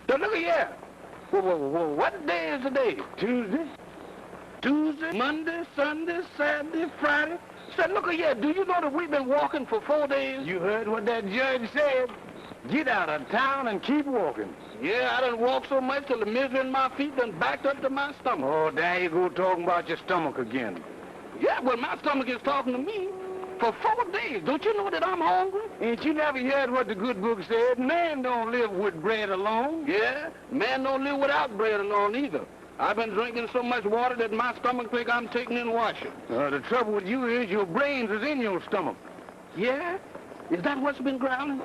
Now, look here. What day is today? Tuesday? Tuesday, Monday, Sunday, Saturday, Friday. Say, look here, do you know that we've been walking for 4 days? You heard what that judge said? Get out of town and keep walking. Yeah, I done walked so much till the misery in my feet done backed up to my stomach. Oh, there you go talking about your stomach again. Yeah, well, my stomach is talking to me. For 4 days, don't you know that I'm hungry? Ain't you never heard what the good book said? Man don't live with bread alone. Yeah, man don't live without bread alone either. I've been drinking so much water that my stomach think I'm taking in washing. The trouble with you is your brains is in your stomach. Yeah? Is that what's been growling?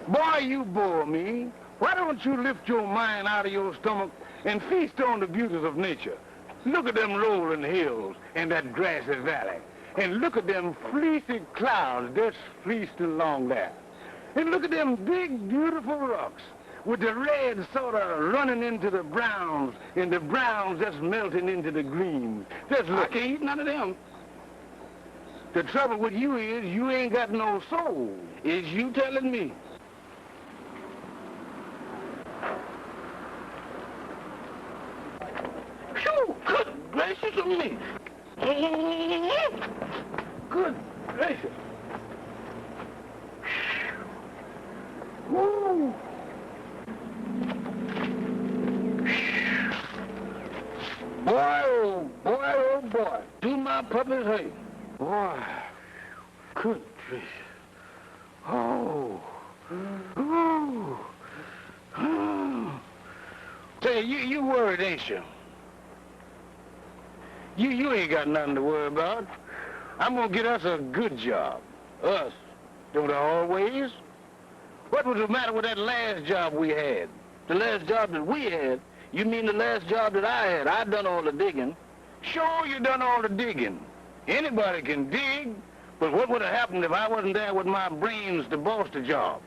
Boy, you bore me. Why don't you lift your mind out of your stomach and feast on the beauties of nature? Look at them rolling hills and that grassy valley. And look at them fleecy clouds that's fleeced along there. And look at them big, beautiful rocks with the red sort of running into the browns and the browns just melting into the greens. Just look. I can't eat none of them. The trouble with you is you ain't got no soul. Is you telling me? Phew, good gracious of me. Good gracious. Woo. Boy, oh boy, oh boy. Do my puppies hate. Boy, good gracious. Oh. Oh. Oh. Say, you worried, ain't you? You ain't got nothing to worry about. I'm gonna get us a good job. Us. Don't I always? What was the matter with that last job we had? The last job that we had? You mean the last job that I had? I done all the digging. Sure, you done all the digging. Anybody can dig, but what would have happened if I wasn't there with my brains to boss the job?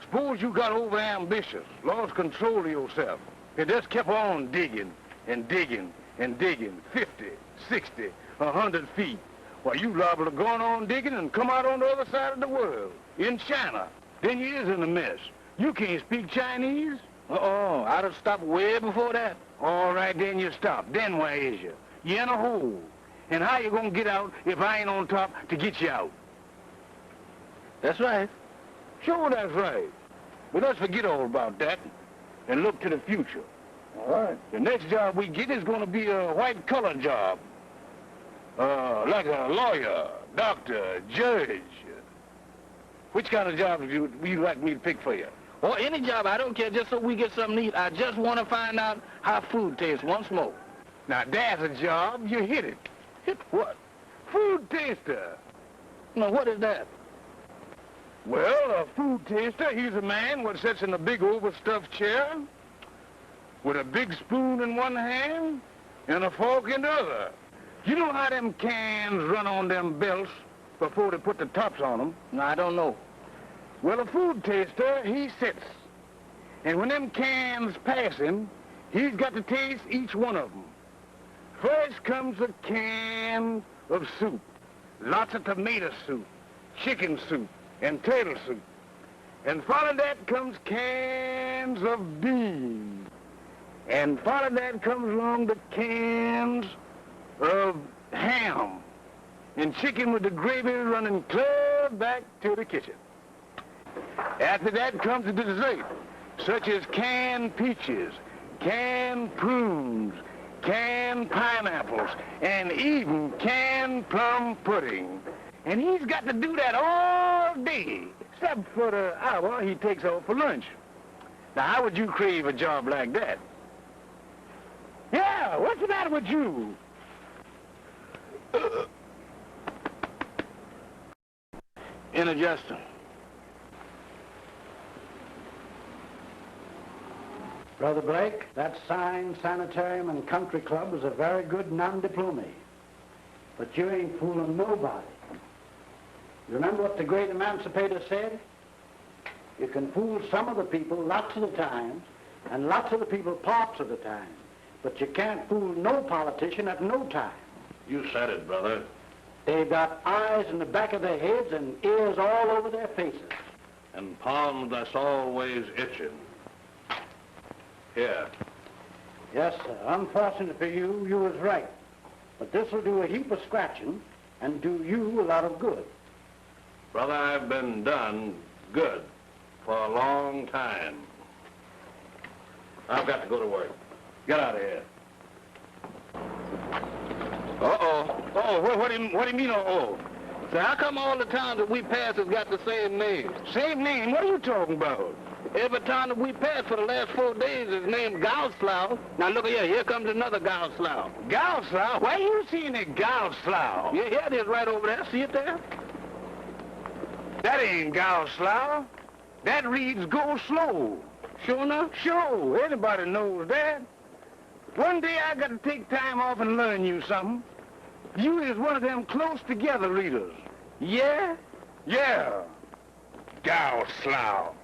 Suppose you got over-ambitious, lost control of yourself, and just kept on digging and digging and digging 50, 60, 100 feet. While you liable to go on digging and come out on the other side of the world, in China. Then you is in a mess. You can't speak Chinese? I'd have stopped way before that. All right, then you stop. Then where is you? You're in a hole. And how you gonna get out if I ain't on top to get you out? That's right. Sure, that's right. But let's forget all about that and look to the future. All right. The next job we get is gonna be a white-collar job. Like a lawyer, doctor, judge. Which kind of job would you like me to pick for you? Or any job, I don't care, just so we get something to eat. I just want to find out how food tastes once more. Now, that's a job. You hit it. Hit what? Food taster. Now, what is that? Well, a food taster, he's a man what sits in a big overstuffed chair with a big spoon in one hand and a fork in the other. You know how them cans run on them belts before they put the tops on them? No, I don't know. Well, a food taster, he sits. And when them cans pass him, he's got to taste each one of them. First comes a can of soup. Lots of tomato soup, chicken soup, and turtle soup. And following that comes cans of beans. And following that comes along the cans of ham and chicken with the gravy running clear back to the kitchen. After that comes the dessert, such as canned peaches, canned prunes, canned pineapples, and even canned plum pudding. And he's got to do that all day, except for the hour he takes off for lunch. Now, how would you crave a job like that? Yeah, what's the matter with you? Indigestion. Brother Blake, that sign, sanitarium, and country club is a very good non-diplomy. But you ain't fooling nobody. You remember what the great emancipator said? You can fool some of the people lots of the time, and lots of the people parts of the time. But you can't fool no politician at no time. You said it, brother. They've got eyes in the back of their heads and ears all over their faces. And palms that's always itching. Here. Yes, sir. Unfortunate for you, you was right. But this will do a heap of scratching and do you a lot of good. Brother, I've been done good for a long time. I've got to go to work. Get out of here. What do you mean, uh-oh? So how come all the towns that we pass has got the same name? Same name? What are you talking about? Every town that we passed for the last 4 days is named Gausslau. Now look here, here comes another Gausslau. Gausslau? Where you seen a Gausslau? Yeah, here it is right over there. See it there? That ain't Gausslau. That reads go slow. Sure enough? Sure. Anybody knows that. One day I got to take time off and learn you something. You is one of them close together readers. Yeah? Yeah. Gausslau.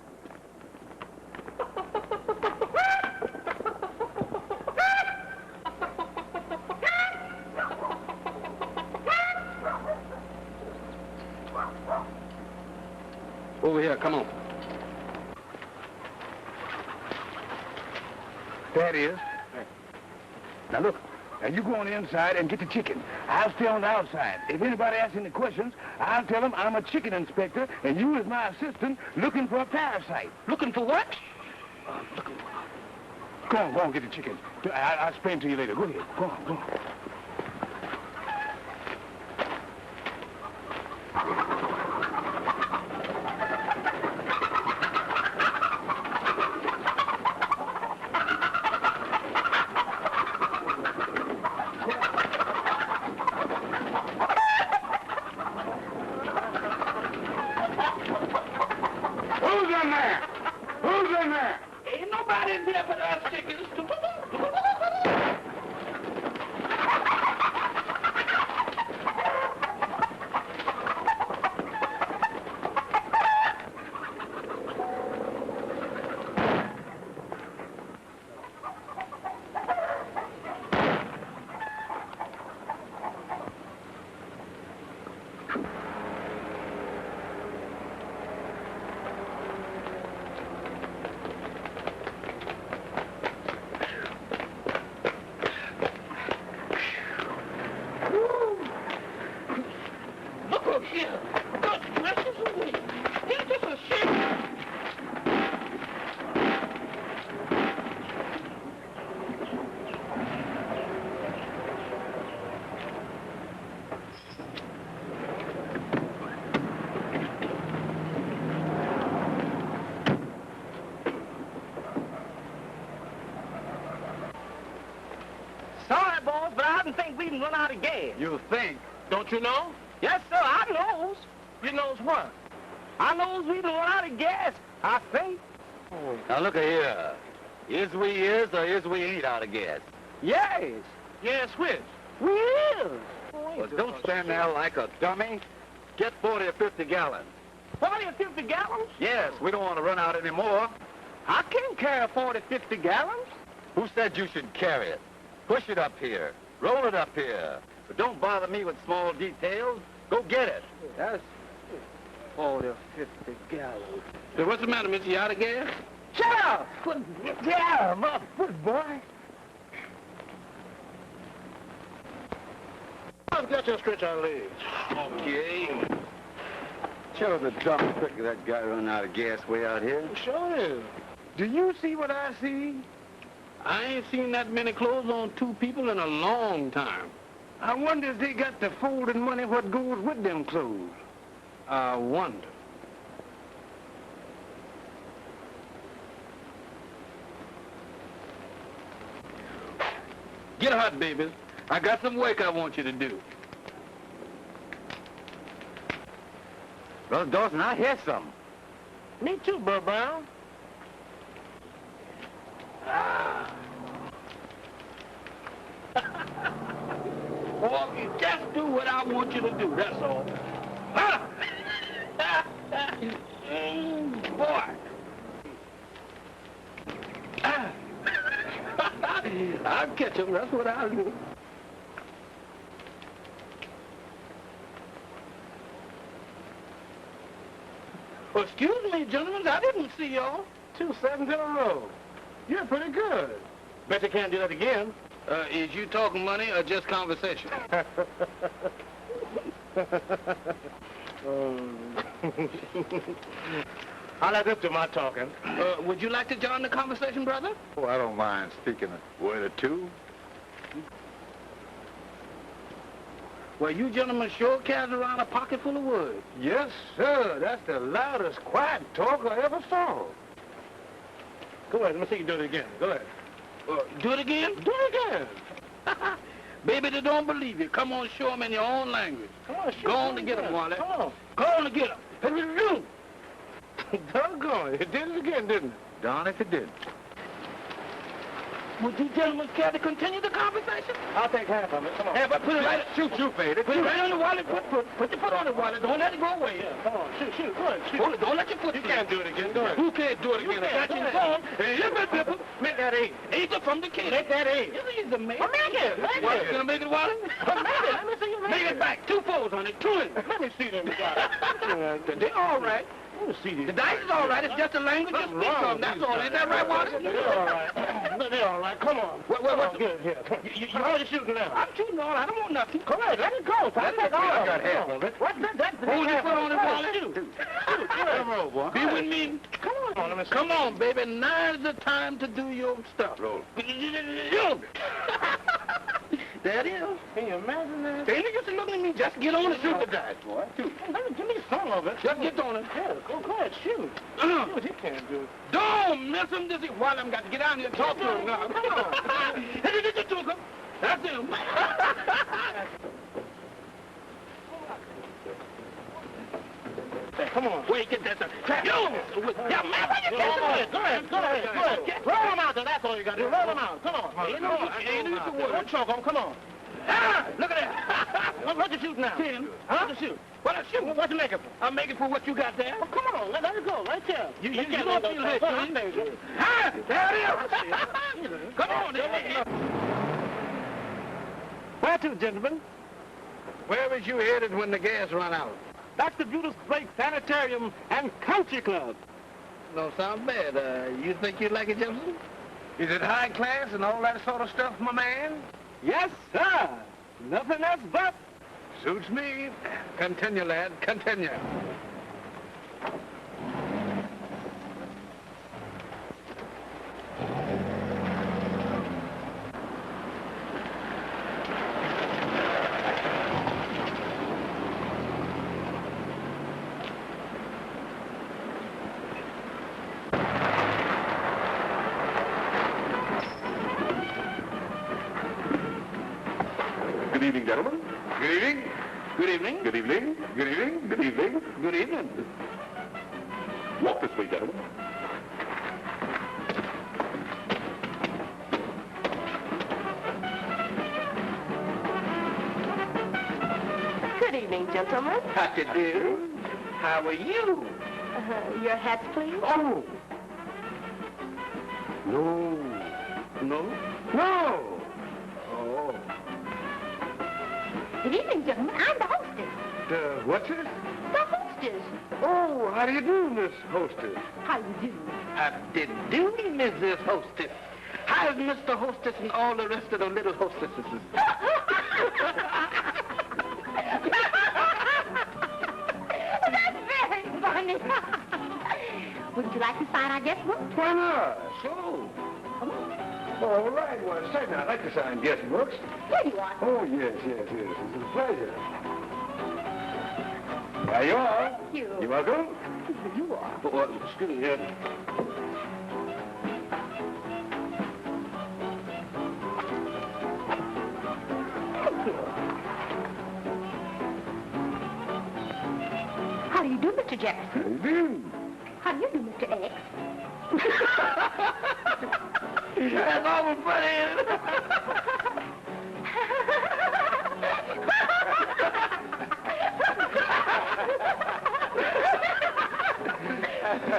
Over here, come on. That is. Now look, now you go on the inside and get the chicken. I'll stay on the outside. If anybody asks any questions, I'll tell them I'm a chicken inspector and you is my assistant looking for a parasite. Looking for what? Go on, get the chicken. I'll explain to you later. Go ahead, go on. Sorry, boss, but I think we can run out of gas. You think? Don't you know? Yes, sir, I knows. You knows what? I knows we can run out of gas, I think. Now look here. Is we is or is we ain't out of gas? Yes, Yes, which? we is. Well, don't stand there like a dummy. Get 40 or 50 gallons. 40 or 50 gallons? Yes, we don't want to run out anymore. I can't carry 40, 50 gallons. Who said you should carry it? Push it up here. Roll it up here. But don't bother me with small details. Go get it. That's 40 or 50 gallons. So what's the matter, miss? You out of gas? Shut up! Get out of my foot, boy. I've got to stretch our legs. Okay. Show the dumb trick of that guy running out of gas way out here. Sure is. Do you see what I see? I ain't seen that many clothes on two people in a long time. I wonder if they got the folded money what goes with them clothes. I wonder. Get hot, babies. I got some work I want you to do. Brother Dawson, I hear something. Me too, Bur Brown. Well, you just do what I want you to do, that's all. Boy. I'll catch him, that's what I'll do. Well, excuse me, gentlemen, I didn't see y'all. 2 seconds in a row. You're pretty good. Bet you can't do that again. Is you talking money or just conversation? I'll let up to my talking. Would you like to join the conversation, brother? Oh, I don't mind speaking a word or two. Well, you gentlemen sure carry around a pocket full of words. Yes, sir. That's the loudest quiet talk I ever saw. Go ahead. Let me see you do it again. Go ahead. Do it again? Do it again. Baby, they don't believe you. Come on, show them in your own language. Come on, shoot. Go on to get them, Wally. Come on. Go on to get them. Doggone it. It did it again, didn't it? Darn if it did. Would you gentlemen care to continue the conversation? I'll take half of it. Come on. Have I put it right? Shoot, Fade. Put it right on the wallet. Put your foot on the wallet. Don't let it go away. Yeah, come on. Shoot. Go ahead. Shoot. Hold it. Don't let your foot. You can't do it again. Go ahead. Who can't do it again? I got you informed. Make that eight. Eight from the kid. Make that eight. He's the man. Well, make it. Make What, it. you gonna make it, Wally? Well, make it. Let me see you Make it back. 2 fours on it. 2 in. Let me see them guys. They're all right. Let me see these. The dice is all right. It's just a language you speak from. That's all. Ain't that right, Wally? They're all right. They're all right. Come on. What? Good. Here. Come on. You're already shooting now. I'm shooting all right. I don't want nothing. Come on. Let it go. Let it go. I got half of it. What's that? Hold your foot on it, Wally. Shoot. Come on, boy. Be with me. Come on. Let me see. Come on, baby. Now's the time to do your stuff. Roll. There it is. Can you imagine that? Ain't you just looking at me? Just get on and shoot the dice, boy. Give me some of it. Just get on it. Yeah, go ahead, shoot. See what he can do. Don't miss him. This is why I'm got to get down here and talk to him now. Come on. That's him. Hey, come on. Wait, get that stuff. Yeah, man, why you can't Go ahead. Roll them out there. That's all you got to do. Roll them out. Come on. Ain't no Don't choke them. Come on. Ah, look at that. What you shoot now? 10. Huh? What you shoot? What I shoot? What you make it for? I'm making for what you got there. Well, come on. Let it go. Right there. You don't feel hurt, do you? Ah, there it is. Come on, there. Where to, gentlemen? Where was you headed when the gas run out? Dr. Brutus Blake Sanitarium and Country Club. Don't sound bad. You think you'd like it, Jefferson? Is it high class and all that sort of stuff, my man? Yes, sir. Nothing else but. Suits me. Continue, lad. Continue. Good evening, gentlemen. Good evening. Good evening. Good evening. Good evening. Good evening. Good evening. Walk this way, gentlemen. Good evening, gentlemen. How to do? How are you? Your hats, please. Oh. No. No? No. Oh. Good evening, gentlemen. I'm the hostess. What's it? The hostess. Oh, how do you do, Miss Hostess? How you do? How did do, Mrs. Hostess? How's Mr. Hostess and all the rest of the little hostesses? That's very funny. Wouldn't you like to sign our guest book? Why not? So. Come on. All right, well, certainly I'd like to sign guest books. Here you are. Oh, yes. It's a pleasure. There you are. Thank you. You're welcome. You are. Oh, excuse me. Thank you. How do you do, Mr. Jefferson? How do you do? How do you do, Mr. X? That's awful funny.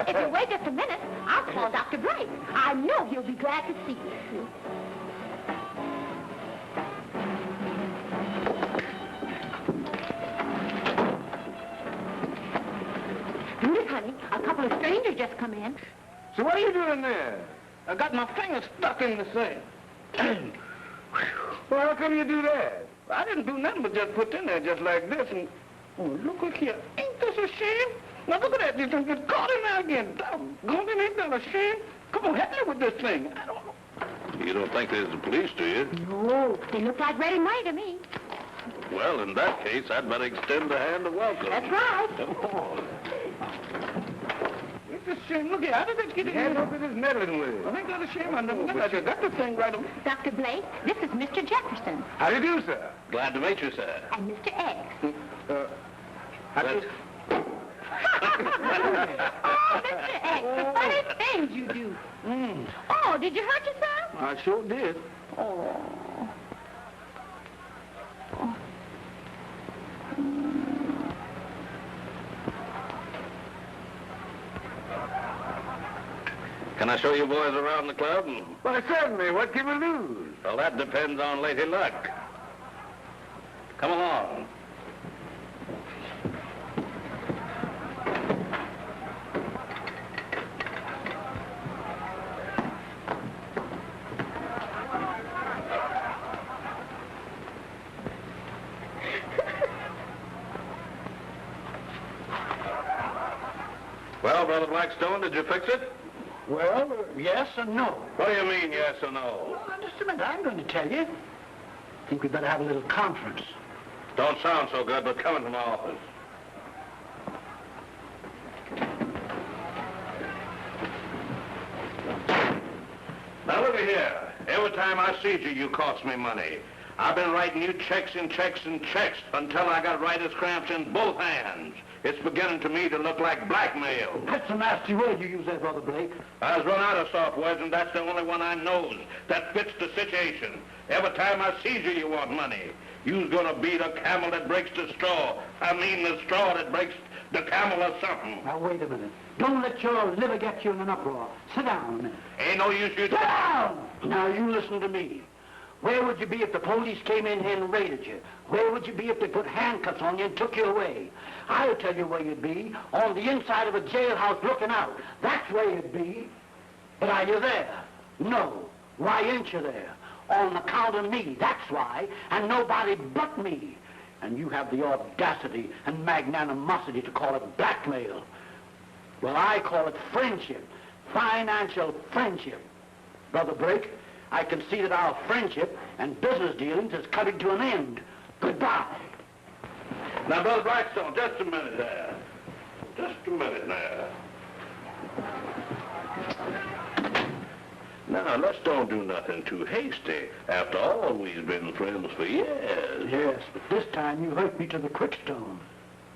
If you wait just a minute, I'll call Dr. Blake. I know he'll be glad to see you. Judith, honey, a couple of strangers just come in. So what are you doing there? I got my finger stuck in the thing. Well, how come you do that? I didn't do nothing but just put in there just like this and... Oh, look here. Ain't this a shame? Now look at that. You done get caught in there again. Doggone it, ain't that a shame? Come on, help me with this thing. I don't know. You don't think there's the police, do you? No, they look like ready money to me. Well, in that case, I'd better extend a hand of welcome. That's right. Come on. It's a shame. Look here, how did they get in here? Look at this meddling with it. I think that's a shame. I never I just got the thing right away. Dr. Blake, this is Mr. Jefferson. How do you do, sir? Glad to meet you, sir. And Mr. X. How do you... Oh, Mr. X, the funny things you do. Oh, did you hurt yourself? I sure did. Oh. Can I show you boys around the club? Why, certainly. What can we lose? Well, that depends on Lady Luck. Come along. Well, Brother Blackstone, did you fix it? Well, yes and no. What do you mean, yes or no? Well, just a minute. I'm going to tell you. I think we better have a little conference. Don't sound so good, but come into my office. Now, look at here. Every time I see you, you cost me money. I've been writing you checks and checks and checks until I got writer's cramps in both hands. It's beginning to me to look like blackmail. That's a nasty word you use there, Brother Blake. I was run out of soft words, and that's the only one I knows that fits the situation. Every time I see you, you want money. You's gonna be the camel that breaks the straw. I mean the straw that breaks the camel or something. Now, wait a minute. Don't let your liver get you in an uproar. Sit down a minute. Ain't no use you... Sit down! Now, you listen to me. Where would you be if the police came in here and raided you? Where would you be if they put handcuffs on you and took you away? I'll tell you where you'd be. On the inside of a jailhouse looking out. That's where you'd be. But are you there? No. Why ain't you there? On account of me. That's why. And nobody but me. And you have the audacity and magnanimosity to call it blackmail. Well, I call it friendship. Financial friendship. Brother Blake, I can see that our friendship and business dealings is coming to an end. Goodbye. Now, Brother Blackstone, just a minute there. Just a minute now. Now, let's don't do nothing too hasty. After all, we've been friends for years. Yes, but this time you hurt me to the quickstone.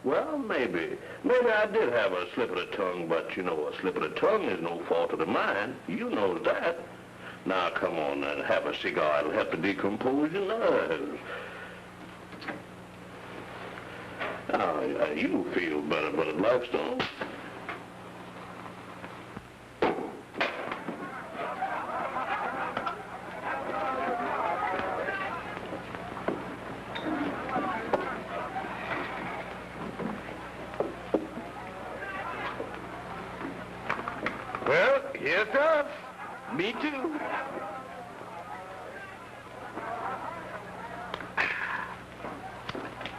Well, maybe. Maybe I did have a slip of the tongue, but, you know, a slip of the tongue is no fault of mine. You know that. Now, come on and have a cigar. It'll help to decompose your nerves. Now, you feel better, Brother Blackstone. Well, here's us. Me too.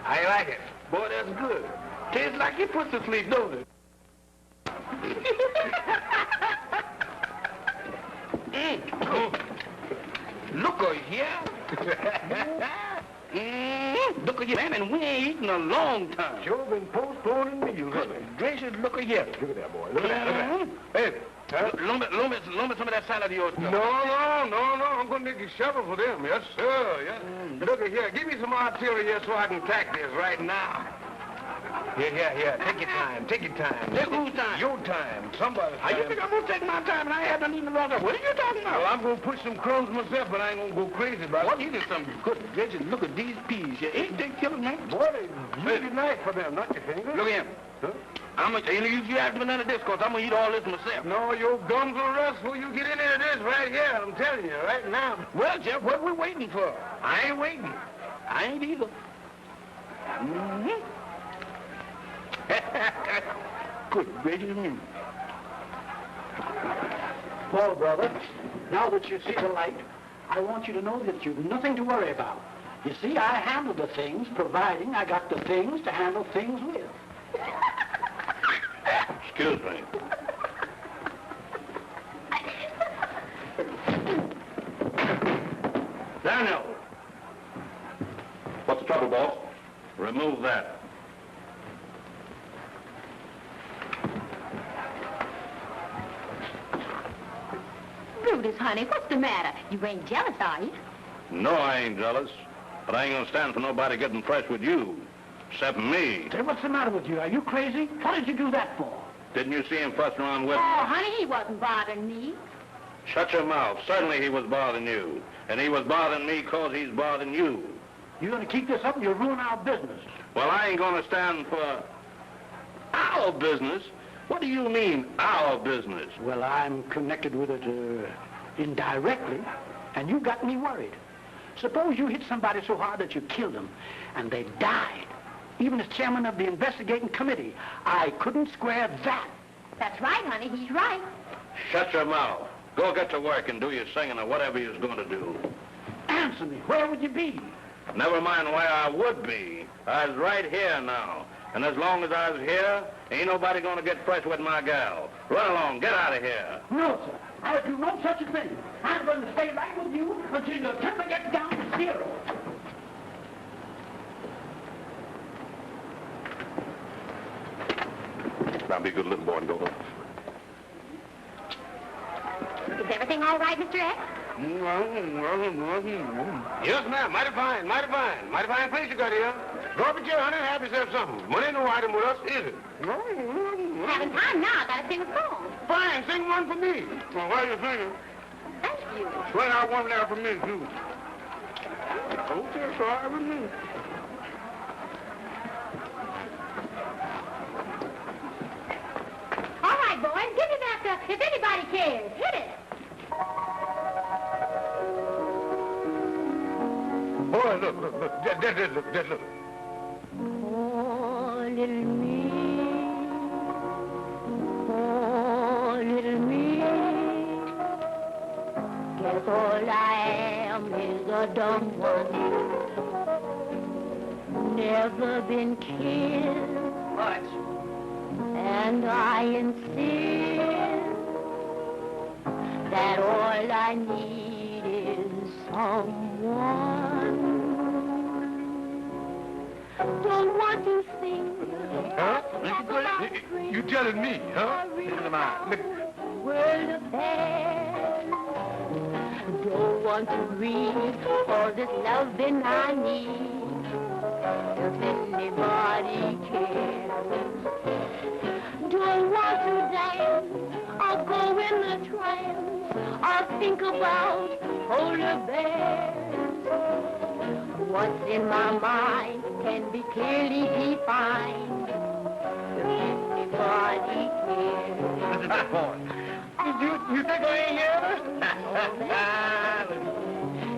I like it. Boy, that's good. Tastes like your pussy sleep, don't it? Look here. Look at here, man, and we ain't eaten a long time. Sure been postponing meals. Gracious, look at here. Look at that, boy. Look at that, look at that. Hey, loan me some of that salad of yours. No. I'm going to make you shovel for them. Yes, sir. Yes. Look at here. Give me some artillery here so I can tack this right now. Here. Take your time. Take whose time? Your time. Somebody's time. You think I'm going to take my time and I haven't even lost up? What are you talking about? Well, I'm going to push some crumbs myself, but I ain't going to go crazy about it. What? You get some good gracious. Look at these peas. Ain't they killing me? Boy, they really nice for them, not your fingers. Look at him. Huh? You ask me none of this, because I'm going to eat all this myself. No, your gums will rust before you get into this right here. I'm telling you, right now. Well, Jeff, what we waiting for? I ain't waiting. I ain't either. Good gracious me. Well, brother, now that you see the light, I want you to know that you've nothing to worry about. You see, I handle the things, providing I got the things to handle things with. Excuse me. Daniel! What's the trouble, boss? Remove that. Brutus, honey, what's the matter? You ain't jealous, are you? No, I ain't jealous. But I ain't gonna stand for nobody getting fresh with you. Except me. Say, what's the matter with you? Are you crazy? What did you do that for? Didn't you see him fussing around with... Oh, honey, he wasn't bothering me. Shut your mouth. Certainly he was bothering you. And he was bothering me 'cause he's bothering you. You're going to keep this up and you'll ruin our business. Well, I ain't gonna stand for our business. What do you mean, our business? Well, I'm connected with it indirectly, and you got me worried. Suppose you hit somebody so hard that you killed them, and they died. Even as chairman of the investigating committee, I couldn't square that. That's right, honey, he's right. Shut your mouth. Go get to work and do your singing or whatever you're going to do. Answer me, where would you be? Never mind where I would be. I was right here now. And as long as I was here, ain't nobody going to get fresh with my gal. Run along, get out of here. No, sir. I'll do no such a thing. I'm going to stay right with you until your temper gets down to 0. Now be a good little boy and go home. Is everything all right, Mr. X? Yes, ma'am. Mighty fine, mighty fine. Mighty fine place you got here. Go up at your honey and have yourself something. Money ain't no item with us, is it? Having time now, I gotta sing a song. Fine, sing one for me. Well, while you're singing, Thank you. swing out one there for me, too. Okay, sorry with me. All right, boys, give me back the If Anybody Cares. Hit it. Boy, look. Just look. Oh, little me. Oh, little me. Guess all I am is a dumb one. Never been kissed. What? And I insist that all I need is someone. Don't want to think. Huh? You telling me, huh? World affairs. Don't want to read all this loving I need. If anybody cares. Don't want to dance, I'll go in a trance, I'll think about polar bears. What's in my mind can be clearly defined, if anybody cares. Listen to that boy. You think I ain't here?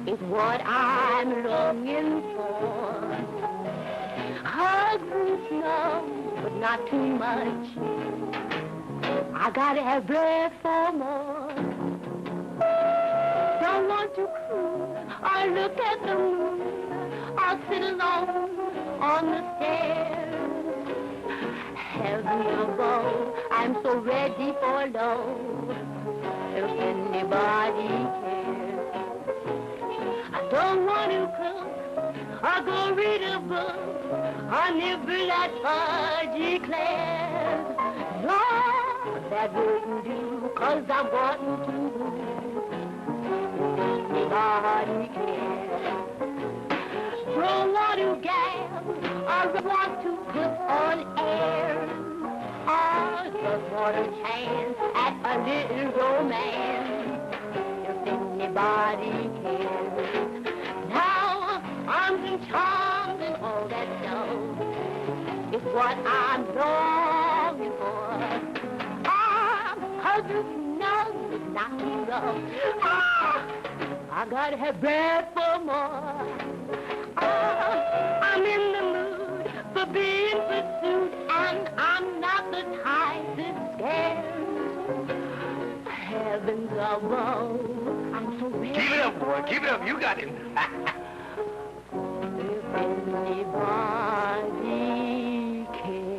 It's what I'm longing for. Hugs and snow, but not too much. I gotta have breath for more. Don't want to cruise or look at the moon. I'll sit alone on the stairs. Heaven above, I'm so ready for love. If anybody cares. I don't want to cook or go read a book. I nibble at fudge eclairs. No, that wouldn't do, 'cause I'm wanting to. Nobody cares. Don't want to gab, or want to put on air. I just want a chance at a little romance, if anybody cares. Now, arms and charms and all that stuff is what I'm longing for. Hugs and snugs, not too rough. I gotta have breath for more. I'm in the mood for being pursued, and I'm not the type that scares. Heavens ball. I'm so ready. Keep it up, boy. Keep it up. You got it. If anybody cares.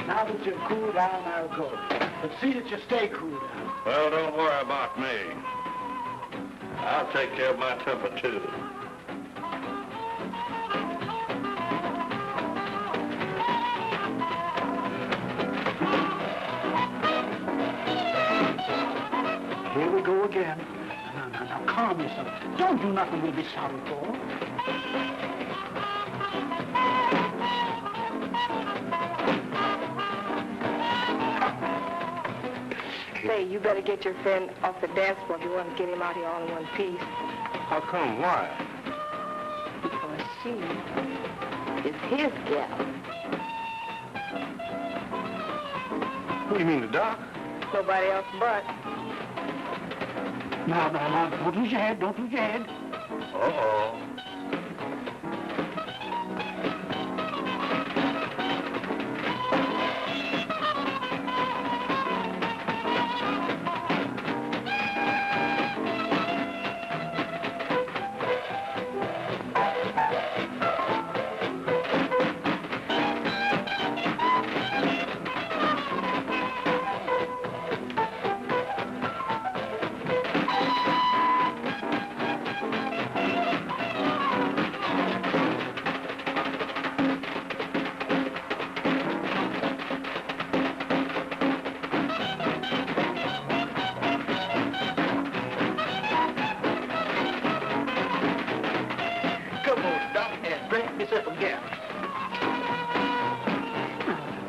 Now that you've cooled down, I'll go. But see that you stay cool down. Well, don't worry about me. I'll take care of my temper, too. Here we go again. Now, calm yourself. Don't do nothing we'll be sorry for. Say, you better get your friend off the dance floor if you want to get him out here all in one piece. How come? Why? Because she is his gal. Who do you mean, the doc? Nobody else but. Now, don't lose your head. Don't lose your head. Uh-oh.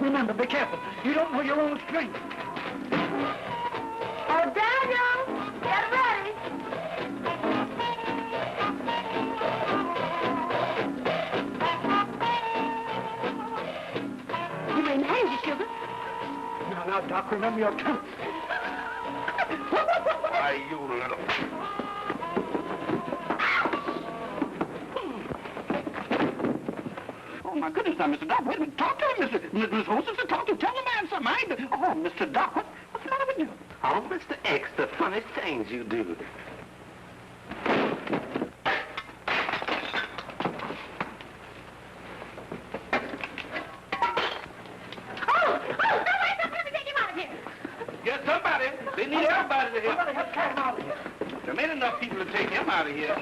Remember, be careful. You don't know your own strength. Oh, Daniel, get ready. You ain't handy, sugar. Now, Doc, remember your temper. Why, you little... Oh, my goodness, now, Mr. Doc, wait a minute. Talk to him, Miss Hostess, talk to him. Tell the man something. Oh, Mr. Doc, what's the matter with you? Oh, Mr. X, the funny things you do. Get somebody. They need everybody to help. Somebody help carry him out of here. There ain't enough people to take him out of here.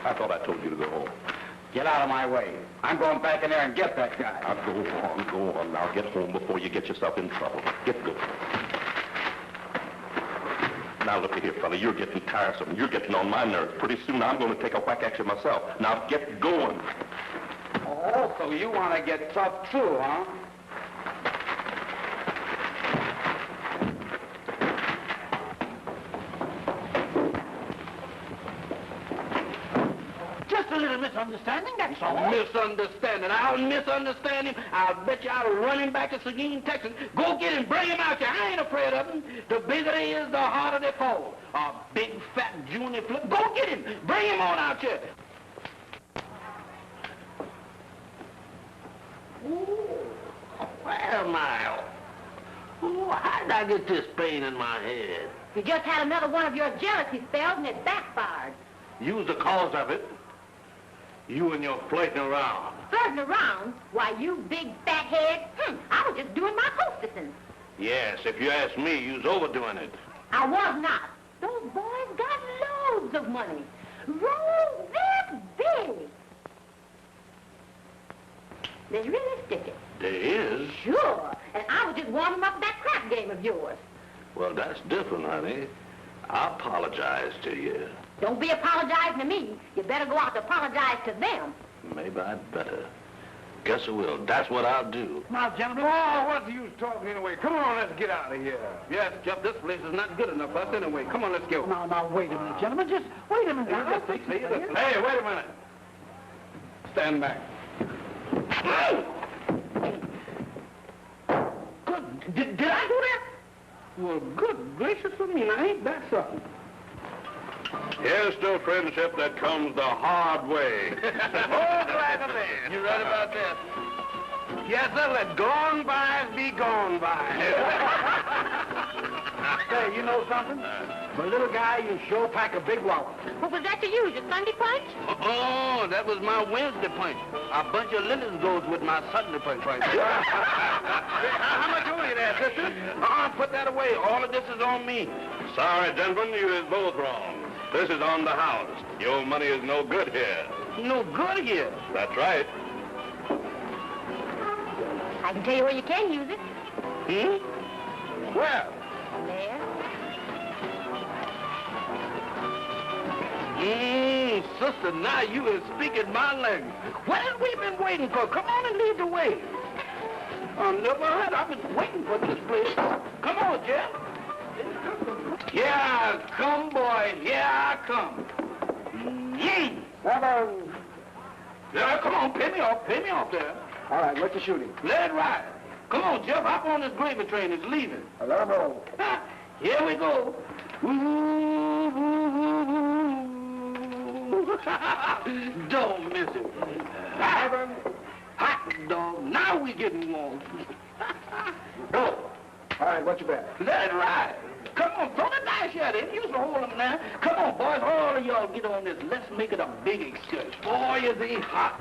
I thought I told you to go home. Get out of my way. I'm going back in there and get that guy. Now, go on. Now, get home before you get yourself in trouble. Get going. Now, look at here, fella. You're getting tiresome. You're getting on my nerves. Pretty soon, I'm going to take a whack at you myself. Now, get going. Oh, so you want to get tough too, huh? Just a little misunderstanding, that's all. Misunderstanding. I'll misunderstand him. I'll bet you I'll run him back to Seguin, Texas. Go get him. Bring him out here. I ain't afraid of him. The bigger they is, the harder they fall. A big, fat, junior flip. Go get him. Bring him on out here. Where am I? Oh, how did I get this pain in my head? You just had another one of your jealousy spells and it backfired. You was the cause of it. You and your flirting around. Flirting around? Why, you big fat head. I was just doing my hostessing. Yes, if you ask me, you was overdoing it. I was not. Those boys got loads of money. Rolls this big. They really stick it. There is? Sure. And I was just warming up that crap game of yours. Well, that's different, honey. I apologize to you. Don't be apologizing to me. You better go out to apologize to them. Maybe I'd better. Guess I will. That's what I'll do. Now, gentlemen. Oh, what's the use talking anyway? Come on, let's get out of here. Yes, Jeff, this place is not good enough for us anyway. Come on, let's go. Now, wait a minute, gentlemen. Just wait a minute. Hey, wait a minute. Stand back. Good. Did I do that? Well, good gracious of me. Now, ain't that something? Here's to friendship that comes the hard way. Oh, glad of that. You're right about that. Yes, sir, let gone bys be gone by. Say, you know something? For a little guy, you sure pack a big wallop. What was that to you? Your Sunday punch? Oh, that was my Wednesday punch. A bunch of lilies goes with my Sunday punch right there. How much owe you there, sister? Put that away. All of this is on me. Sorry, gentlemen, you is both wrong. This is on the house. Your money is no good here. No good here. That's right. I can tell you where you can use it. Where? There. Sister, now you is speaking my language. What have we been waiting for? Come on and lead the way. I never heard. I've been waiting for this place. Come on, Jeff. Here I come, boy. Here I come. Yeah, come on, pay me off there. All right, what's the shooting? Let it ride. Come on, Jeff, hop on this gravy train. It's leaving. Let 'em roll. Here we go. Don't miss it. Hot dog. Now we getting warm. Go. All right, what's your bet? Let it ride. Come on, throw the dice here. They used to hold them now. Come on, boys. All of y'all get on this. Let's make it a big excursion. Boy, is he hot.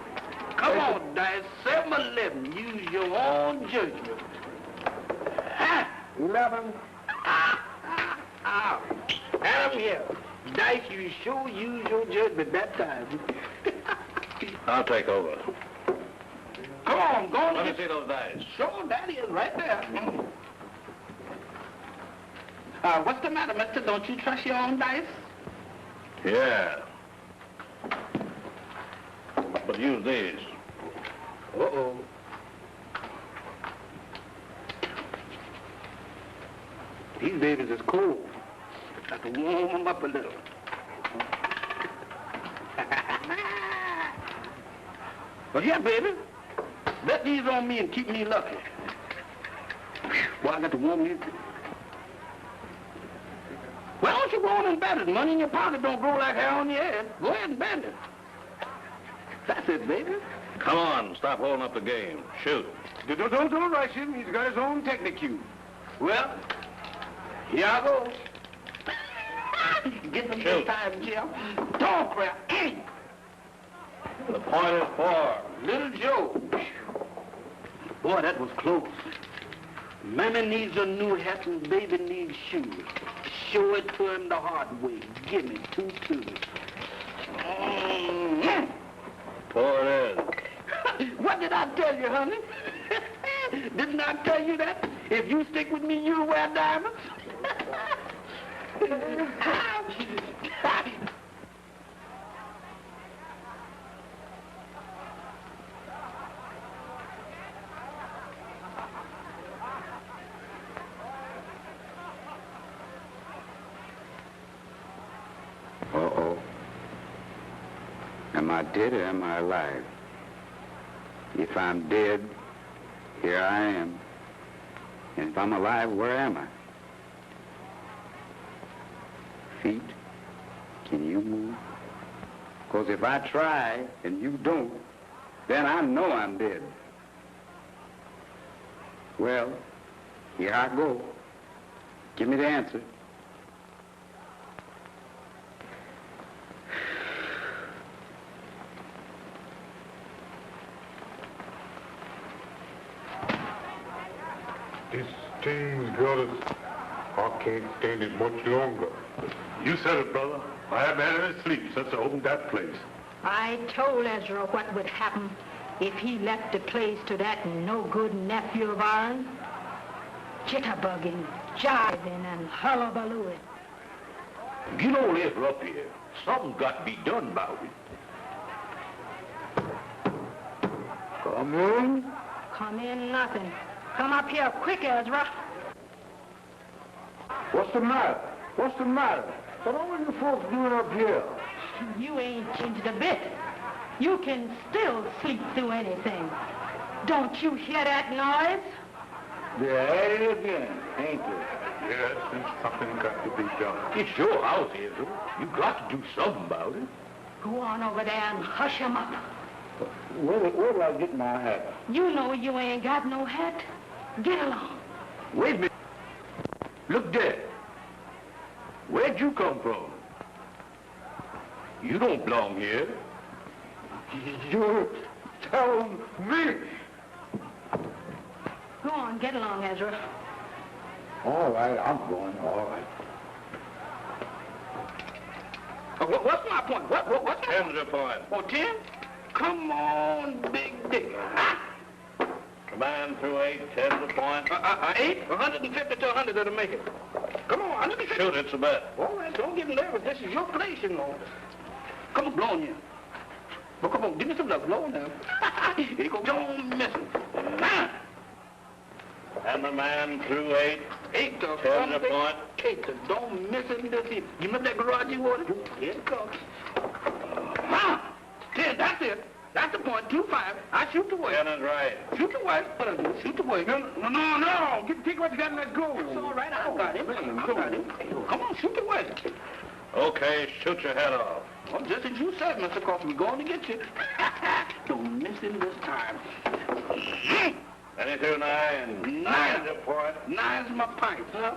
Come on, dice. 7-11. Use your own judgment. 11. Have him here. Dice, you sure use your judgment that time. I'll take over. Come on, go on. Let me see those dice. Sure, that is right there. What's the matter, mister? Don't you trust your own dice? Yeah. But use these. Uh-oh. These babies is cold. Got to warm them up a little. Well, yeah, baby. Bet these on me and keep me lucky. Boy, I got to warm these. Why don't you go on and bet it? Money in your pocket don't grow like hair on your head. Go ahead and bet it. That's it, baby. Come on, stop holding up the game. Shoot. Don't rush him. He's got his own technique. Well, here I go. Get them this time, Jim. Don't crap. The point is 4. Little Joe. Boy, that was close. Mammy needs a new hat and baby needs shoes. Show it to him the hard way. Give me 2 twos. 4 it is. What did I tell you, honey? Didn't I tell you that? If you stick with me, you'll wear diamonds. Uh-oh. Am I dead or am I alive? If I'm dead, here I am. And if I'm alive, where am I? Feet, can you move? Because if I try and you don't, then I know I'm dead. Well, here I go. Give me the answer. This thing's got us. I can't stand it much longer. You said it, brother. I haven't had any sleep since I opened that place. I told Ezra what would happen. if he left the place to that no-good nephew of ours? Jitterbugging, jiving, and hullabalooing. Get all this up here. Something's got to be done about it. Come in. Come in nothing. Come up here quick, Ezra. What's the matter? What's the matter? What are you folks doing up here? You ain't changed a bit. You can still sleep through anything. Don't you hear that noise? They're at it again, ain't they? Yes, and something got to be done. It's your house, Ezra. You got to do something about it. Go on over there and hush him up. Where do I get my hat? You know you ain't got no hat. Get along. Wait a minute. Look there. Where'd you come from? You don't belong here. You tell me. Go on, get along, Ezra. All right, I'm going, all right. What's my point? What's my point? 10's point. Oh, 10? Come on, Big Dick. Command through 8, 10's point. 8? 150 to 100 that'll make it. Come on, 150. Shoot, it's a bet. All right, don't get nervous. This is your place, you know. Come on, blow on you. Well, come on, give me some love. Blow on now. Here you go. Don't miss it. 9. And the man through 8. 8 to 10's point. 8 to don't miss it this evening. You remember that garage you wanted? Here it comes. 10, that's it. That's the point. 2-5. I shoot the way. 10 is right. Shoot the way. What I do? Shoot the way. No. Take what you got and let's go. It's all right. I got him. Come on, shoot the way. Okay, shoot your head off. Well, just as you said, Mr. Coffin, we're going to get you. Don't miss him this time. 22, 9. 9. The point. 9's my pipe, huh?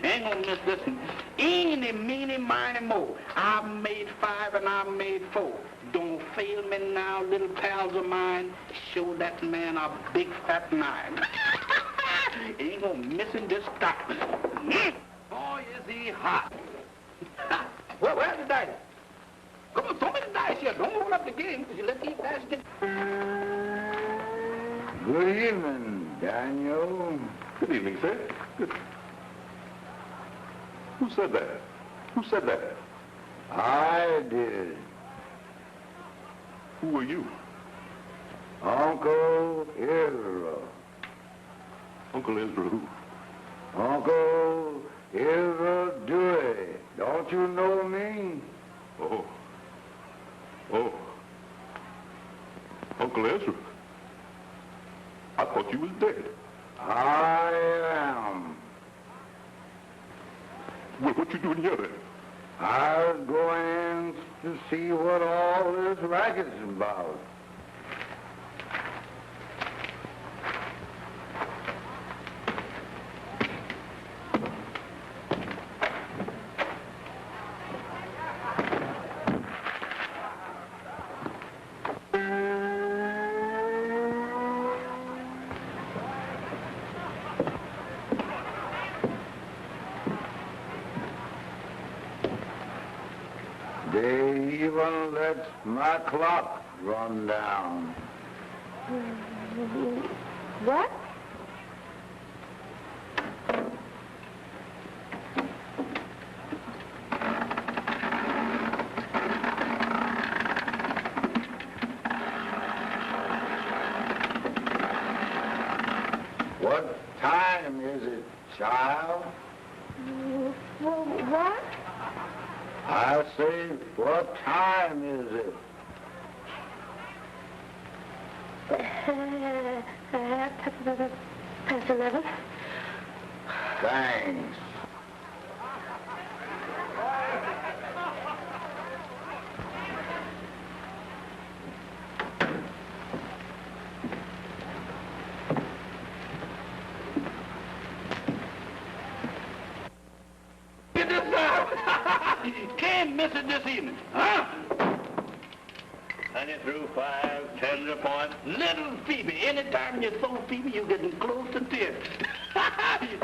Ain't gonna miss this one. Eeny, meeny, miny, mo. I made 5 and I made 4. Don't fail me now, little pals of mine. Show that man a big fat 9. Ain't gonna miss him this time. Boy, is he hot. Well, where's the dice? Come on, throw me the dice here. Don't hold up the game, because you let these dice get... Good evening, Daniel. Good evening, sir. Good. Who said that? Who said that? I did. Who are you? Uncle Israel. Uncle Ezra who? Uncle Israel Dewey. Don't you know me? Oh. Uncle Ezra. I thought you was dead. I am. Well, what you doing here then? I was going to see what all this racket's about. They even let my clock run down. What? What time is it, child? What? I say, what time is it? Past 11. Thanks. Get this out. Can't miss it this evening, huh? And you threw 5, 10's a point. Little Phoebe, anytime you throw Phoebe, you're getting close to tears.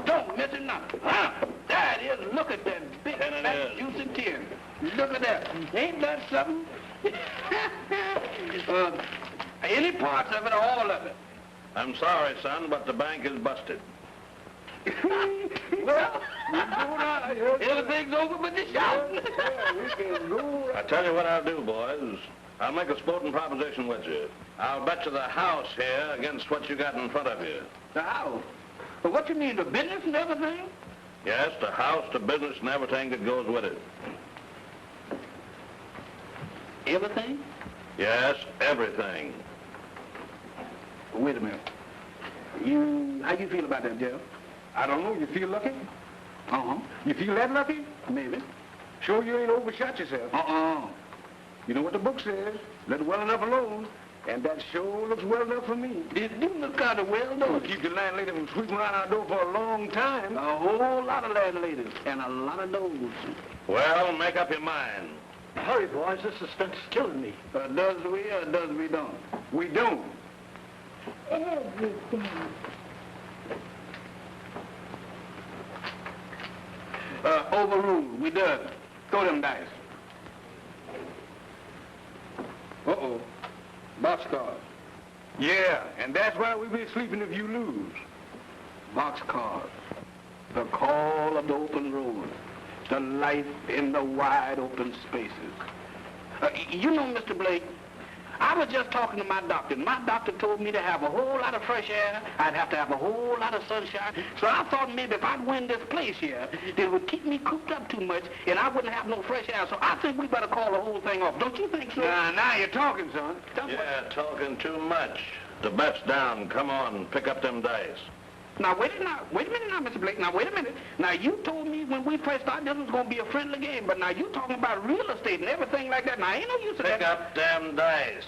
Don't miss it now. Huh? There it is. Look at that big, 10 it fat, is. juicy tear. Look at that. Ain't that something? Any parts of it or all of it? I'm sorry, son, but the bank is busted. Well, everything's over but the shouting. I tell you what I'll do, boys. I'll make a sporting proposition with you. I'll bet you the house here against what you got in front of you. The house? But what you mean, the business and everything? Yes, the house, the business, and everything that goes with it. Everything? Yes, everything. Wait a minute. How you feel about that, Jeff? I don't know. You feel lucky? Uh-huh. You feel that lucky? Maybe. Sure you ain't overshot yourself. You know what the book says? Let well enough alone. And that sure looks well enough for me. It do look kind of well, though. Keep the landlady from sweeping around our door for a long time. A whole lot of landladies and a lot of those. Well, make up your mind. Hurry, boys. This suspense is killing me. Does we or does we don't? We don't. Everything. Overruled. We done. Throw them dice. Uh-oh. Boxcars. Yeah, and that's why we be sleeping if you lose. Boxcars. The call of the open road. The life in the wide open spaces. You know, Mr. Blake, I was just talking to my doctor. My doctor told me to have a whole lot of fresh air. I'd have to have a whole lot of sunshine. So I thought maybe if I'd win this place here, it would keep me cooped up too much, and I wouldn't have no fresh air. So I think we better call the whole thing off. Don't you think so? Now you're talking, son. Yeah, talking too much. The bet's down. Come on, pick up them dice. Now, wait a minute now, Mr. Blake. Now, wait a minute. Now, you told me when we first started this was going to be a friendly game, but now you talking about real estate and everything like that. Now, ain't no use of that. Pick up them dice.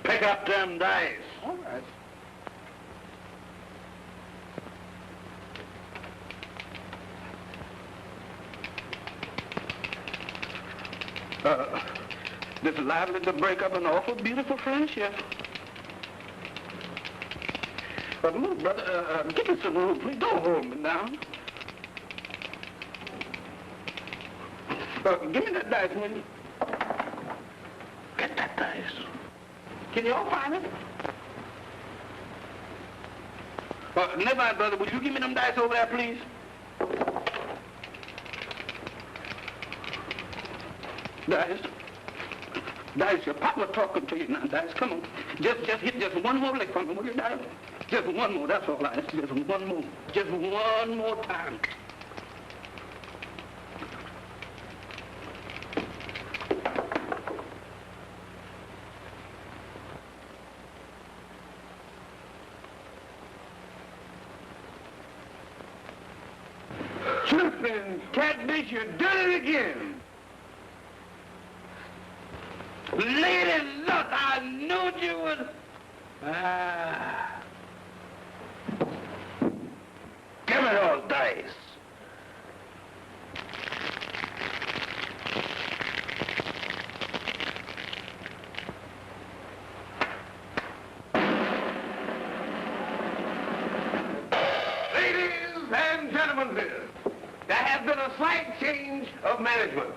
Pick up them dice. All right. This is liable to break up an awful beautiful friendship. But look, brother, give me some room, please. Don't hold me down. Give me that dice, will you? Get that dice. Can you all find it? Never mind, brother. Will you give me them dice over there, please? Dice. Dice, your papa talking to you now, Dice. Come on. Just hit just one more lick from me, will you, Dice? Just one more, that's all right. Just one more. Just one more time. Slipping, catfish, you done it again. Lady luck, I knew you would. Give me those dice. Ladies and gentlemen, there has been a slight change of management.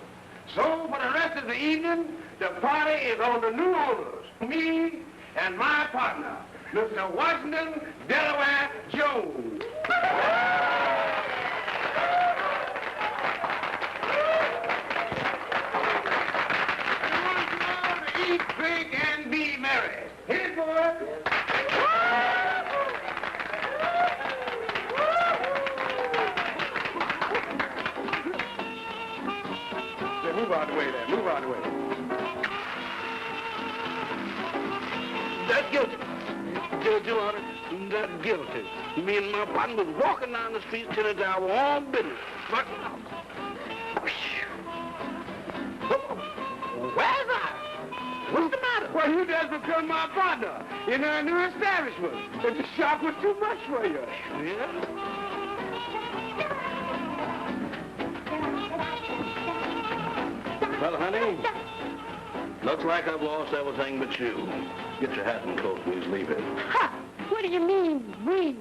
So for the rest of the evening, the party is on the new owners, me and my partner, Mr. Washington Delaware Jones. To eat, drink, and be merry. Hit it, boys. Move out of the way there. Move out of the way. That's guilty. Your Honor, that's guilty. Me and my partner was walking down the street till it's our own business. But, where's I? What's the matter? Well, you just become my partner in our new establishment. And the shop was too much for you. Yeah? Well, honey, looks like I've lost everything but you. Get your hat and coat, please. Leave it. Ha! What do you mean, we?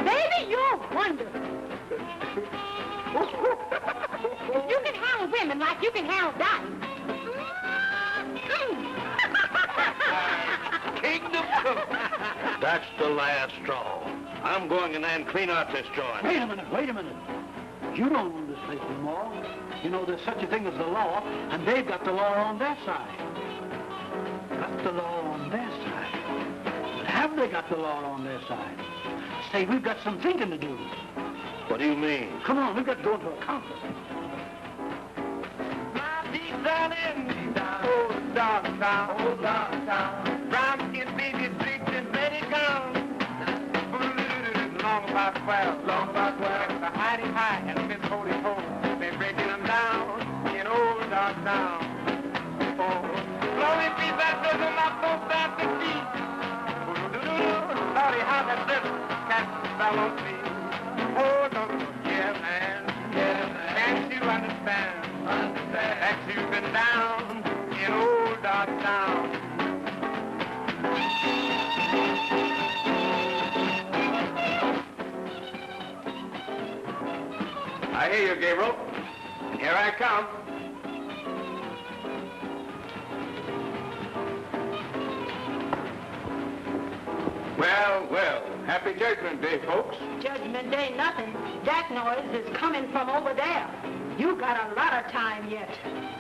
Baby, you're wonderful. You can hang with women like you can handle that. Kingdom come. That's the last straw. I'm going in there and clean out this joint. Wait a minute. You don't own this place anymore. You know, there's such a thing as the law, and they've got the law on their side. Got the law on their side. But have they got the law on their side? Say, we've got some thinking to do. What do you mean? Come on, we've got to go into a conference. My deep down in old downtown, brown-skinned baby drinks and Betty gone. Long about 12, the hidey-high and Miss Holy-Ho, they're breaking them down in old downtown. Oh, glory be that doesn't not so fast to see. Lordy, how that little cat fell on me. Oh, no, yeah, man. Can't you understand that you've been down in old downtown? I hear you, Gabriel. And here I come. Well, happy Judgment Day, folks. Judgment Day, nothing. That noise is coming from over there. You got a lot of time yet.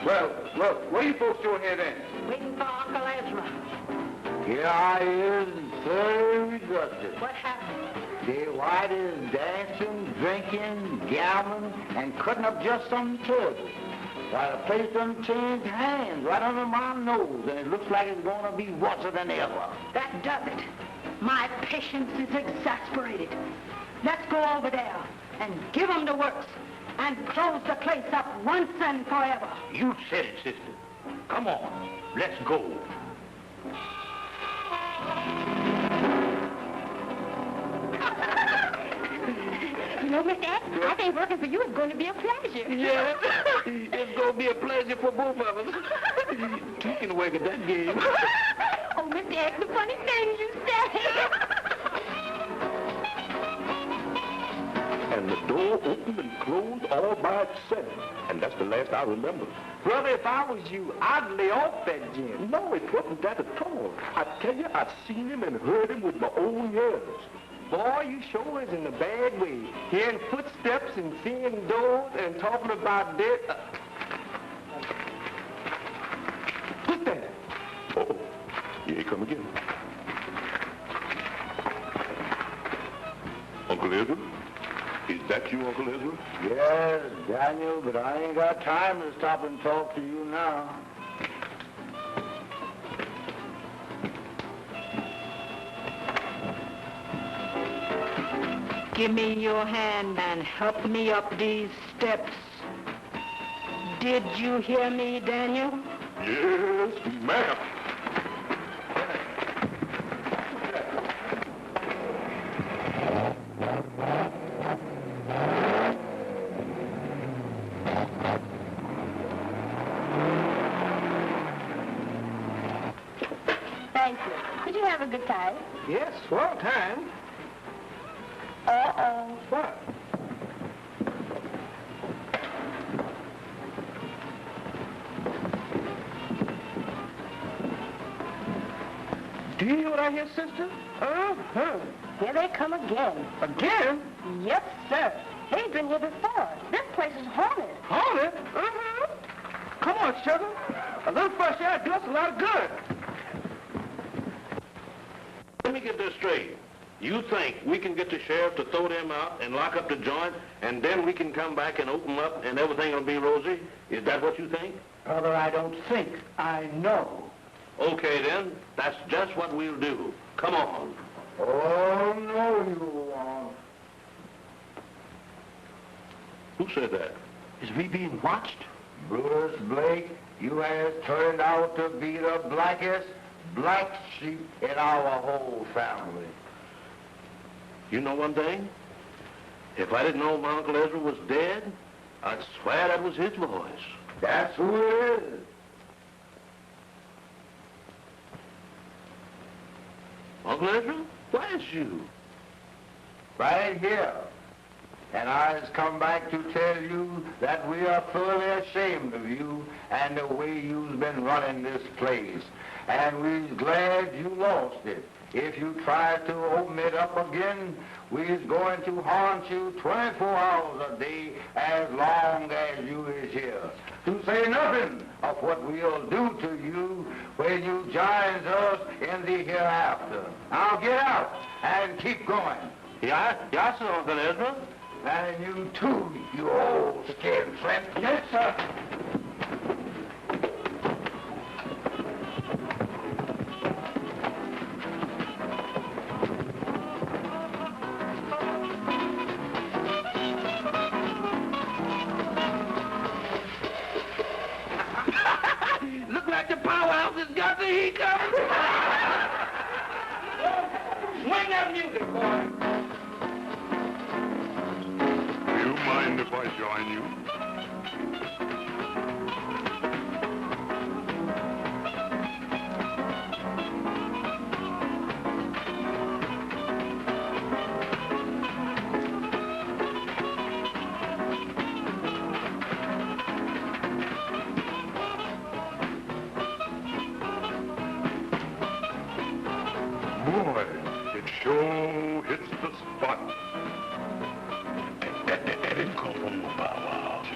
Well, look, what are you folks doing here then? Waiting for Uncle Ezra. Here I is, thoroughly exhausted. What happened? The white is dancing, drinking, gambling, and cutting up just something terrible. While the place done changed hands right under my nose, and it looks like it's going to be worse than ever. That does it. My patience is exasperated. Let's go over there and give them the works and close the place up once and forever. You said it, sister. Come on, let's go. You know, Mr. X, I think working for you is going to be a pleasure. Yeah, it's going to be a pleasure for both of us. You can work at that game. Oh, Mr. X, the funny things you say. And the door opened and closed all by itself. And that's the last I remember. Brother, if I was you, I'd lay off that gin. No, it wasn't that at all. I tell you, I've seen him and heard him with my own ears. Boy, you sure is in a bad way. Hearing footsteps and seeing doors and talking about death. What's that? Uh-oh. Here he come again. Uncle Ezra? Is that you, Uncle Ezra? Yes, Daniel, but I ain't got time to stop and talk to you now. Give me your hand and help me up these steps. Did you hear me, Daniel? Yes, ma'am. Thank you. Did you have a good time? Yes, swell time. Uh-oh. What? Do you hear what I hear, sister? Uh-huh. Here they come again. Again? Yes, sir. They've been here before. This place is haunted. Haunted? Come on, sugar. A little fresh air does a lot of good. Let me get this straight. You think we can get the sheriff to throw them out and lock up the joint, and then we can come back and open up and everything will be rosy? Is that what you think? Brother, I don't think. I know. Okay, then. That's just what we'll do. Come on. Oh, no, you won't. Who said that? Is we being watched? Bruce Blake, you has turned out to be the blackest black sheep in our whole family. You know one thing? If I didn't know my Uncle Ezra was dead, I'd swear that was his voice. That's who it is. Uncle Ezra? Where's you? Right here. And I has come back to tell you that we are thoroughly ashamed of you and the way you've been running this place. And we're glad you lost it. If you try to open it up again, we're going to haunt you 24 hours a day as long as you is here. To say nothing of what we'll do to you when you join us in the hereafter. Now get out and keep going. Yeah, sir, Uncle Ezra. And you too, you old skin friend. Yes, sir. Look like the powerhouse has got the hiccups. Swing that music, boy. Do you mind if I join you? Boy, it sure hits the spot. That didn't come from no powerhouse.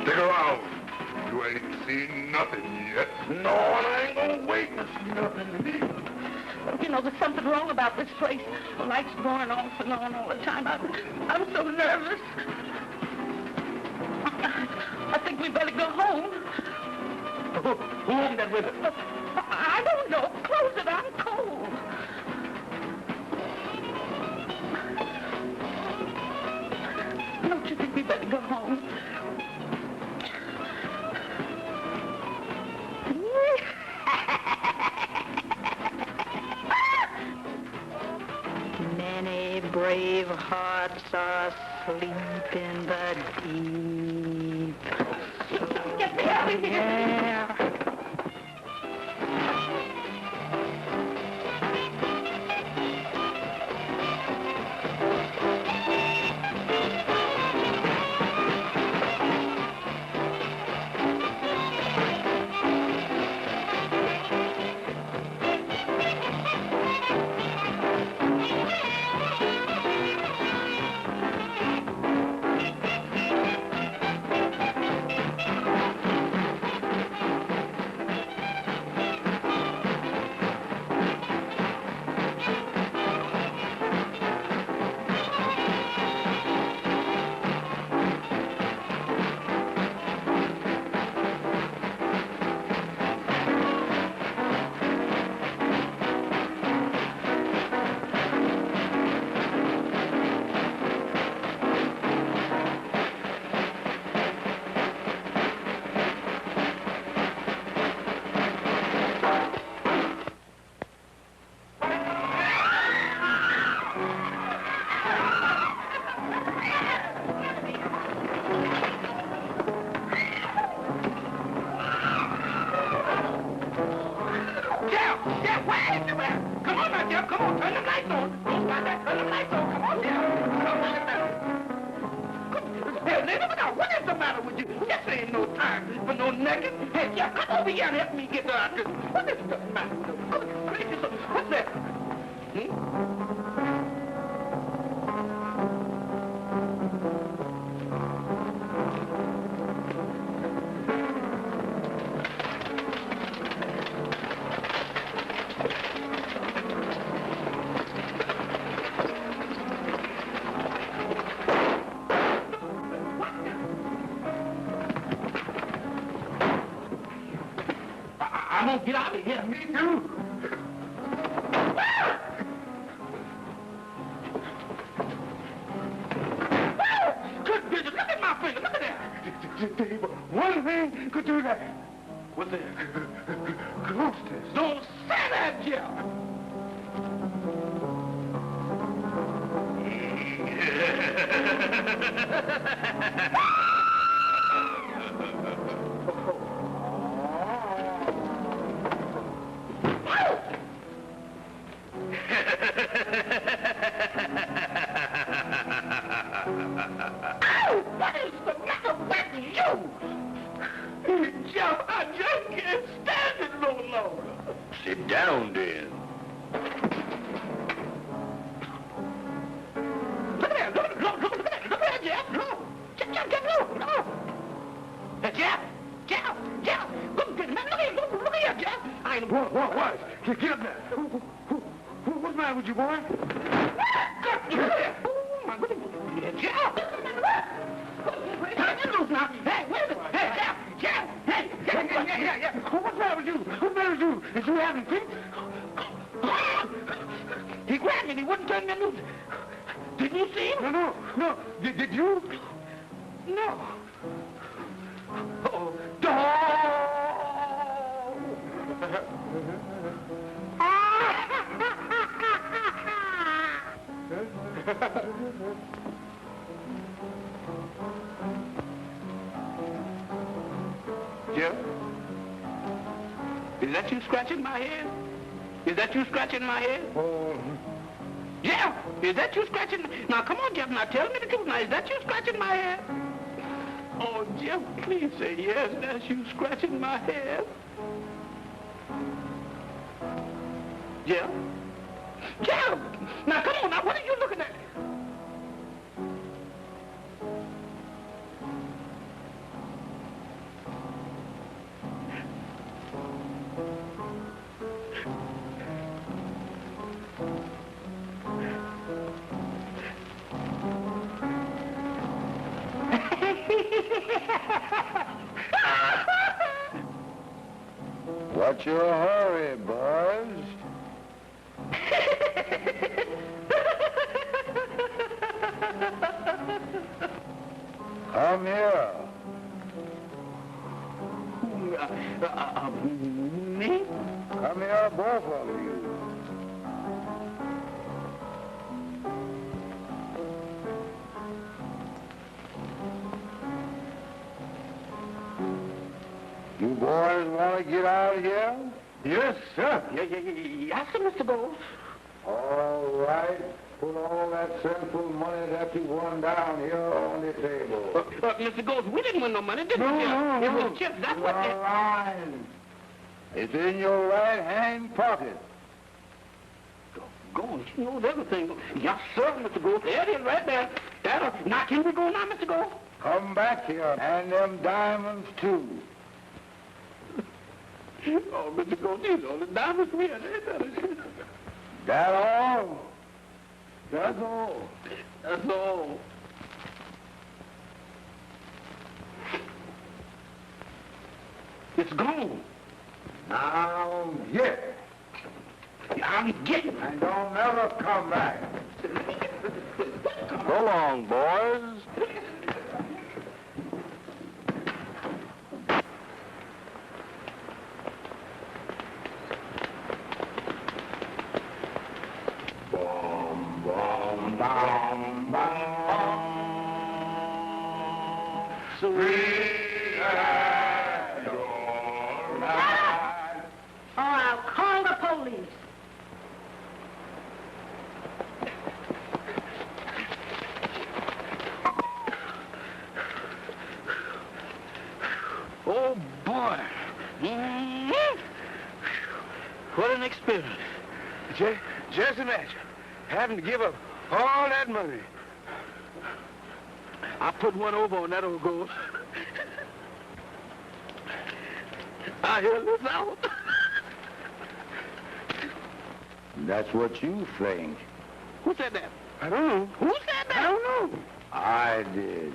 Stick around. You ain't seen nothing yet. No, and I ain't gonna wait to see nothing. You know, there's something wrong about this place. The lights going off and on all the time. I'm so nervous. I think we better go home. Who opened that window? I don't know. Close it. I'm cold. Don't you think we better go home? Many brave hearts are asleep in the deep. Get me out of here! I'm gonna get out of here. Me too. Good goodness, look at my finger. Look at that. One thing could do that. What's that? Ghostess. Don't say that, Jeff. down then. Look at that, look at that, Jeff, look. Jeff, look. Jeff, look, man, look here, Jeff. I ain't... What? Get up there. What's the matter with you, boy? Oh, my goodness. Jeff. Turn it loose now. Hey, wait a minute. Hey, Jeff. Hey. Yeah. What's the matter with you? What's the matter with you? Is you having fits? He grabbed me and he wouldn't turn me loose. Did you see him? No. Did you? No. Oh, dog! Joe? Is that you scratching my head? Is that you scratching my head? Oh. Jeff, is that you scratching? Now, come on, Jeff. Now, tell me the truth. Now, is that you scratching my head? Oh, Jeff, please say yes. That's you scratching my head. Jeff? Jeff! Now, come on. Now, what are you looking at? What's your hurry, boys? Come here. Me? Come here, both of you. You boys want to get out of here? Yes, sir. Yes, sir, Mr. Gold. All right. Put all that sinful money that you won down here on the table. Mr. Gold, we didn't win no money, did we? No. It was chips. That's what... You're lying. It's in your right-hand pocket. Go on, she knows everything. Yes, sir, Mr. Gold. There it is, right there. Now, can we go now, Mr. Gold? Come back here, and them diamonds, too. Oh, Mr. Gold, these are the diamonds we had. That all? That's all. That's all. It's gone. Now get. I'm getting. And don't never come back. So long, boys. Bum, bum, bum, bum. Sweet and all right. Or I'll call the police. Oh, boy. What an experience. Just imagine having to give up all that money. I put one over on that old ghost. I hear this out. That's what you think. Who said that? I don't know. Who said that? I don't know. I did.